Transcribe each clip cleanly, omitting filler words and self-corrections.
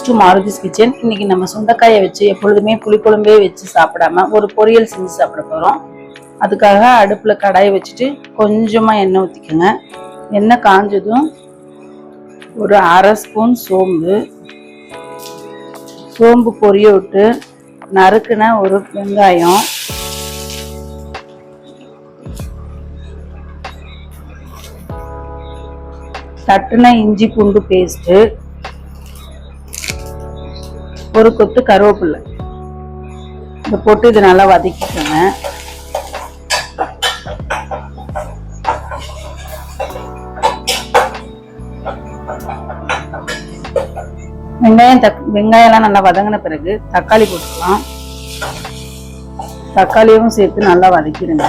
Welcomes to மாருதிஸ் kitchen. இன்னைக்கு நம்ம சுண்டைக்காயை வச்சு எப்பொழுதுமே புளிக்குழம்பே வச்சு சாப்பிடாம ஒரு பொரியல் செஞ்சு சாப்பிட போகிறோம். அதுக்காக அடுப்பில் கடாயை வச்சுட்டு கொஞ்சமாக எண்ணெய் ஊற்றிக்கோங்க. எண்ணெய் காஞ்சதும் ஒரு அரை ஸ்பூன் சோம்பு பொரிய விட்டு நறுக்குன ஒரு வெங்காயம், தட்டுன இஞ்சி பூண்டு பேஸ்ட்டு, ஒரு கொத்து கருவேப்பிலை இதை போட்டு இது நல்லா வதக்கிக்கோங்க. வெங்காயம்லாம் நல்லா வதங்கின பிறகு தக்காளி போட்டுக்கலாம். தக்காளியும் சேர்த்து நல்லா வதக்கிடுங்க.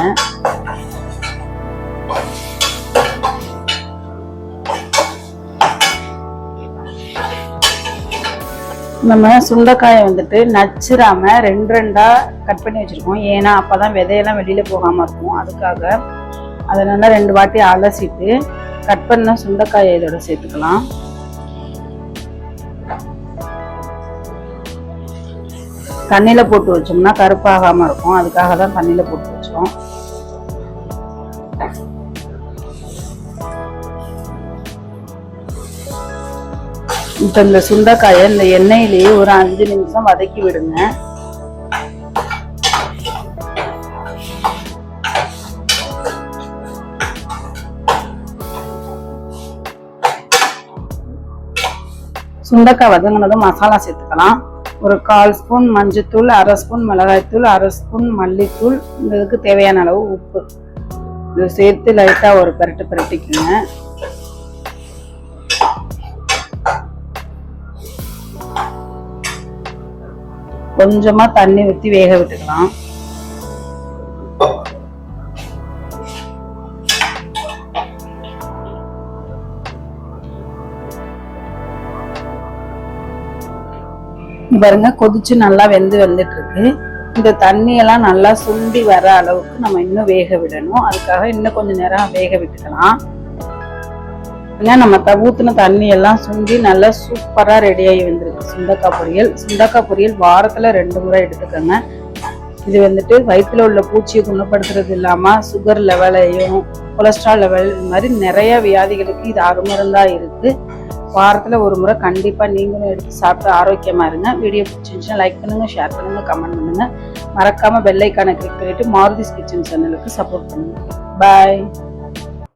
நம்ம சுண்டைக்காயை வந்துட்டு நச்சிராம ரெண்டா கட் பண்ணி வச்சிருக்கோம். ஏன்னா அப்பதான் விதையெல்லாம் வெளியில போகாம இருக்கும். அதுக்காக அதை நல்லா 2 வாட்டி அலசிட்டு கட் பண்ண சுண்டைக்காயை இதோட சேர்த்துக்கலாம். தண்ணியில போட்டு வச்சோம்னா கருப்பாகாம இருக்கும். அதுக்காக தான் தண்ணியில போட்டு வச்சோம். இப்ப இந்த சுண்டைக்காயை இந்த எண்ணெயிலேயே ஒரு 5 நிமிஷம் வதக்கி விடுங்க. சுண்டைக்காய் வதங்கினதும் மசாலா சேர்த்துக்கலாம். ஒரு 1/4 ஸ்பூன் மஞ்சத்தூள், அரை ஸ்பூன் மிளகாய்த்தூள், அரை ஸ்பூன் மல்லித்தூள், இதுக்கு தேவையான அளவு உப்பு இது சேர்த்து லைட்டா ஒரு பிரட்டிக்குங்க. கொஞ்சமா தண்ணி ஊற்றி வேக விட்டுக்கலாம். பாருங்க, கொதிச்சு நல்லா வந்துட்டு இருக்கு. இந்த தண்ணியெல்லாம் நல்லா சுண்டி வர அளவுக்கு நம்ம இன்னும் வேக விடணும். அதுக்காக இன்னும் கொஞ்சம் நேரம் வேக விட்டுக்கலாம். நம்ம ஊத்துன தண்ணி எல்லாம் சுண்டி நல்லா சூப்பரா ரெடியாகி வந்திருக்கு சுண்டைக்காய் பொரியல். சுண்டைக்காய் பொரியல் வாரத்துல 2 முறை எடுத்துக்கோங்க. இது வந்துட்டு வயிற்றுல உள்ள பூச்சியை குணப்படுத்துறது இல்லாம சுகர் லெவலையும் கொலஸ்ட்ரால் லெவல் இது மாதிரி நிறைய வியாதிகளுக்கு இது அருமருந்தா இருக்கு. வாரத்துல 1 முறை கண்டிப்பா நீங்களும் எடுத்து சாப்பிட்டு ஆரோக்கியமா இருங்க. வீடியோ பிடிச்சிருந்துச்சுன்னா லைக் பண்ணுங்க, ஷேர் பண்ணுங்க, கமெண்ட் பண்ணுங்க. மறக்காம பெல் ஐக்கானை கிளிக் பண்ணிட்டு மாருதிஸ் கிச்சன் சேனலுக்கு சப்போர்ட் பண்ணுங்க. பாய்.